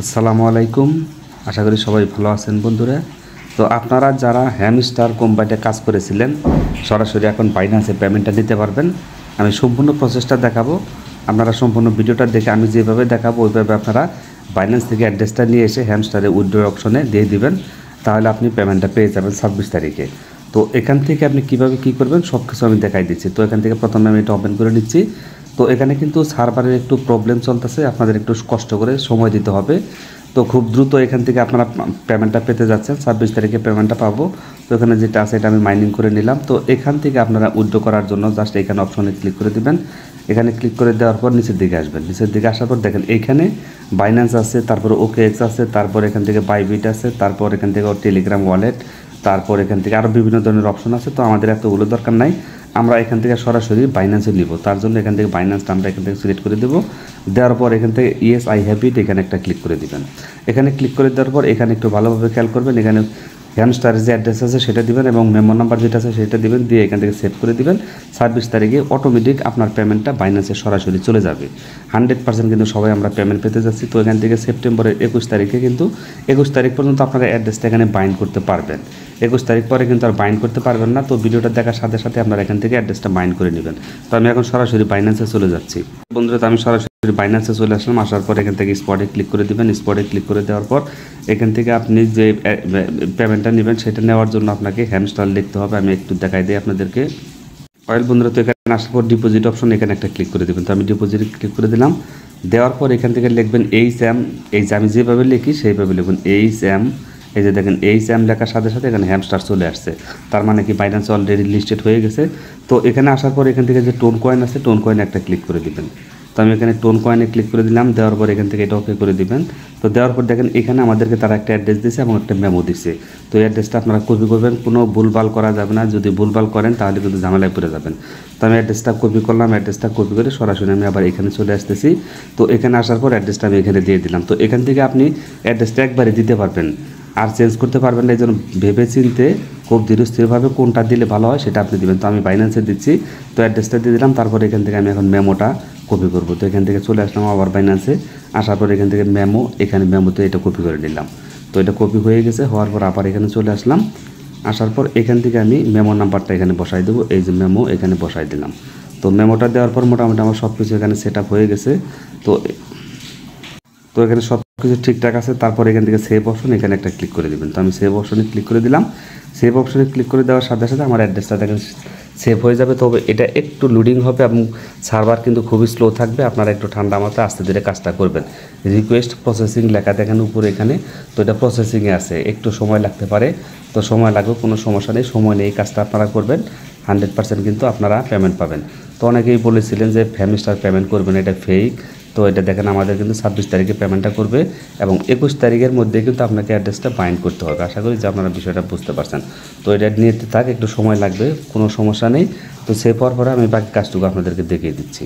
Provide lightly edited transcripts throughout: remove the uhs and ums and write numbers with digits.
আসসালামু আলাইকুম। আশা করি সবাই ভালো আছেন বন্ধুরা। তো আপনারা যারা হ্যামস্টার কোম্পানিতে কাজ করেছিলেন সরাসরি এখন বাইন্যান্সে পেমেন্টটা দিতে পারবেন। আমি সম্পূর্ণ প্রসেসটা দেখাবো। আপনারা সম্পূর্ণ ভিডিওটা দেখে আমি যেভাবে দেখাবো ওইভাবে আপনারা বাইন্যান্স থেকে অ্যাড্রেসটা নিয়ে এসে হ্যামস্টারে উইথড্র অপশনে দিয়ে দিবেন, তাহলে আপনি পেমেন্টটা পেয়ে যাবেন 26 তারিখে। তো এখান থেকে আপনি কীভাবে কী করবেন সব কিছু আমি দেখাই দিচ্ছি। তো এখান থেকে প্রথমে আমি এটা ওপেন করে নিচ্ছি। তো এখানে কিন্তু সার্ভারের একটু প্রবলেম চলতেছে, আপনাদের একটু কষ্ট করে সময় দিতে হবে। তো খুব দ্রুত এখান থেকে আপনারা পেমেন্টটা পেতে যাচ্ছেন, 26 তারিখে পেমেন্টটা পাবো। তো এখানে যেটা আছে এটা আমি মাইনিং করে নিলাম। তো এখান থেকে আপনারা উইথড্র করার জন্য জাস্ট এখানে অপশনে ক্লিক করে দিবেন। এখানে ক্লিক করে দেওয়ার পর নিচের দিকে আসবেন। নিচের দিকে আসার পর দেখেন এইখানে বাইন্যান্স আছে, তারপরে OKX আছে, তারপর এখান থেকে বাইবিট আছে, তারপর এখান থেকে টেলিগ্রাম ওয়ালেট, তারপর এখান থেকে আরও বিভিন্ন ধরনের অপশন আছে। তো আমাদের এতগুলো দরকার নাই, আমরা এখান থেকে সরাসরি বাইন্যান্সে নিব। তার জন্য এখান থেকে বাইন্যান্সটা আমরা এখান থেকে সিলেক্ট করে দেবো। দেওয়ার পর এখান থেকে ইয়েস আই হ্যাভ ইট এখানে একটা ক্লিক করে দিবেন। এখানে ক্লিক করে দেওয়ার পর এখানে একটু ভালোভাবে খেয়াল করবেন, এখানে হ্যামস্টারের যে অ্যাড্রেস আছে সেটা দিবেন এবং মেমো নাম্বার যেটা আছে সেটা দিবেন, দিয়ে এখান থেকে সেভ করে দিবেন। 26 তারিখে অটোমেটিক আপনার পেমেন্টটা বাইন্যান্সে সরাসরি চলে যাবে। 100% কিন্তু সবাই আমরা পেমেন্ট পেতে যাচ্ছি। তো এখান থেকে সেপ্টেম্বরের 21 তারিখে কিন্তু 21 তারিখ পর্যন্ত আপনারা অ্যাড্রেসটা এখানে বাইন্ড করতে পারবেন। 21 তারিখ পরে কিন্তু আর বাইন্ড করতে পারবেন না। তো ভিডিওটা দেখার সাথে সাথে আপনারা এখান থেকে অ্যাড্রেসটা বাইন্ড করে নেবেন। তো আমি এখন সরাসরি বাইন্যান্সে চলে যাচ্ছি বন্ধুরা। তো আমি সরাসরি বাইন্যান্সে চলে আসলাম। আসার পর এখান থেকে স্পটে ক্লিক করে দিবেন। স্পটে ক্লিক করে দেওয়ার পর এখান থেকে আপনি যে পেমেন্টটা নেবেন সেটা নেওয়ার জন্য আপনাকে হ্যামস্টার লিখতে হবে। আমি একটু দেখাই দিই আপনাদেরকে। বন্ধুরা, তো এখানে আসার পর ডিপোজিট অপশন এখানে একটা ক্লিক করে দেবেন। তো আমি ডিপোজিট ক্লিক করে দিলাম। দেওয়ার পর এখান থেকে লিখবেন HM, এই যে আমি যেভাবে লিখি সেইভাবে লিখবেন HM। এই যে দেখেন HM লেখার সাথে সাথে এখানে হ্যামস্টার চলে আসছে, তার মানে কি বাইন্যান্স অলরেডি লিস্টেড হয়ে গেছে। তো এখানে আসার পর এখান থেকে যে টোন কয়েন আছে টোন কয়েনে একটা ক্লিক করে দিবেন। তো আমি এখানে টোন কয়েনে ক্লিক করে দিলাম। দেওয়ার পর এখান থেকে এটা ওকে করে দিবেন। তো দেওয়ার পর দেখেন এখানে আমাদেরকে তারা একটা অ্যাড্রেস দিয়েছে এবং একটা মেমো দিচ্ছে। তো এই অ্যাড্রেসটা আপনারা কপি করবেন, কোনো ভুলভাল করা যাবে না। যদি ভুলভাল করেন তাহলে কিন্তু ঝামেলায় পড়ে যাবেন। তো আমি অ্যাড্রেসটা কপি করলাম। অ্যাড্রেসটা কপি করে সরাসরি আমি আবার এখানে চলে আসতেছি। তো এখানে আসার পর অ্যাড্রেসটা আমি এখানে দিয়ে দিলাম। তো এখান থেকে আপনি অ্যাড্রেসটা একবারে দিতে পারবেন, আর চেঞ্জ করতে পারবেন না। এই জন্য ভেবে চিনতে খুব ধীরস্থিরভাবে কোনটা দিলে ভালো হয় সেটা আপনি দিবেন। তো আমি বাইন্যান্সে দিচ্ছি। তো অ্যাড্রেসটা দিয়ে দিলাম। তারপর এখান থেকে আমি এখন মেমোটা কপি করব। তো এখান থেকে চলে আসলাম আবার বাইন্যান্সে। আসার পর এখান থেকে মেমো, এখানে মেমোতে এটা কপি করে নিলাম। তো এটা কপি হয়ে গেছে। হওয়ার পর আবার এখানে চলে আসলাম। আসার পর এখান থেকে আমি মেমো নাম্বারটা এখানে বসাই দেবো। এই যে মেমো এখানে বসাই দিলাম। তো মেমোটা দেওয়ার পর মোটামুটি আমার সব কিছু এখানে সেট আপ হয়ে গেছে। তো এখানে সব কিছু ঠিকঠাক আছে। তারপর এখান থেকে সেভ অপশন এখানে একটা ক্লিক করে দেবেন। তো আমি সেভ অপশনে ক্লিক করে দিলাম। সেভ অপশনে ক্লিক করে দেওয়ার সাথে সাথে আমার অ্যাড্রেসটা দেখেন সেভ হয়ে যাবে। তবে এটা একটু লোডিং হবে এবং সার্ভার কিন্তু খুবই স্লো থাকবে। আপনারা একটু ঠান্ডা মাথায় আস্তে ধীরে কাজটা করবেন। রিকোয়েস্ট প্রসেসিং লেখা দেখেন উপরে এখানে, তো এটা প্রসেসিংয়ে আছে, একটু সময় লাগতে পারে। তো সময় লাগবে, কোনো সমস্যা নেই, সময় নেই, এই কাজটা আপনারা করবেন। 100% কিন্তু আপনারা পেমেন্ট পাবেন। তো অনেকেই বলেছিলেন যে হ্যামস্টার পেমেন্ট করবেন, এটা ফেক। তো এটা দেখেন আমাদের কিন্তু 26 তারিখে পেমেন্টটা করবে এবং 21 তারিখের মধ্যে কিন্তু আপনাকে অ্যাড্রেসটা বাইন্ড করতে হবে। আশা করি যে আপনারা বিষয়টা বুঝতে পারছেন। তো এটা নিয়ে থাক, একটু সময় লাগবে, কোনো সমস্যা নেই। তো সেভ হওয়ার পরে আমি বাকি কাজটুকু আপনাদেরকে দেখিয়ে দিচ্ছি।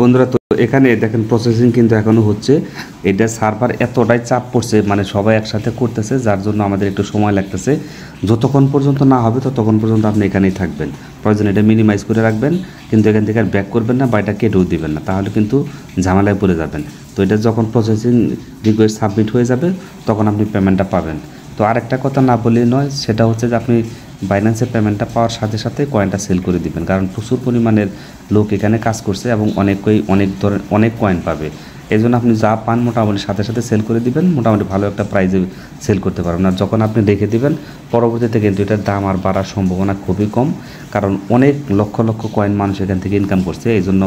বন্ধুরা, তো এখানে দেখেন প্রসেসিং কিন্তু এখনও হচ্ছে। এটা সার্ভার এতটাই চাপ পড়ছে, মানে সবাই একসাথে করতেছে, যার জন্য আমাদের একটু সময় লাগতেছে। যতক্ষণ পর্যন্ত না হবে ততক্ষণ পর্যন্ত আপনি এখানেই থাকবেন। প্রয়োজন এটা মিনিমাইজ করে রাখবেন, কিন্তু এখান থেকে আর ব্যাক করবেন না বা এটা কেটেও দিবেন না, তাহলে কিন্তু ঝামেলায় পড়ে যাবেন। তো এটা যখন প্রসেসিং রিকোয়েস্ট সাবমিট হয়ে যাবে তখন আপনি পেমেন্টটা পাবেন। তো আরেকটা কথা না বললেই নয়, সেটা হচ্ছে যে আপনি বাইন্যান্সের পেমেন্টটা পাওয়ার সাথে সাথে কয়েনটা সেল করে দিবেন, কারণ প্রচুর পরিমাণের লোক এখানে কাজ করছে এবং অনেক কয়েন পাবে। এই জন্য আপনি যা পান মোটামুটি সাথে সাথে সেল করে দিবেন, মোটামুটি ভালো একটা প্রাইজে সেল করতে পারবেন। আর যখন আপনি রেখে দিবেন পরবর্তীতে কিন্তু এটার দাম আর বাড়ার সম্ভাবনা খুবই কম, কারণ অনেক লক্ষ লক্ষ কয়েন মানুষ এখান থেকে ইনকাম করছে। এই জন্য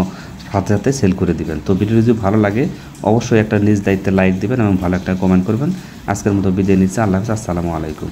সাথে সাথে সেল করে দিবেন। তো ভিডিও যদি ভালো লাগে অবশ্যই একটা নিজ দায়িত্বে লাইক দিবেন এবং ভালো একটা কমেন্ট করবেন। আজকের মতো বিদায় নিচ্ছি। আল্লাহ হাফেজ। আসসালামু আলাইকুম।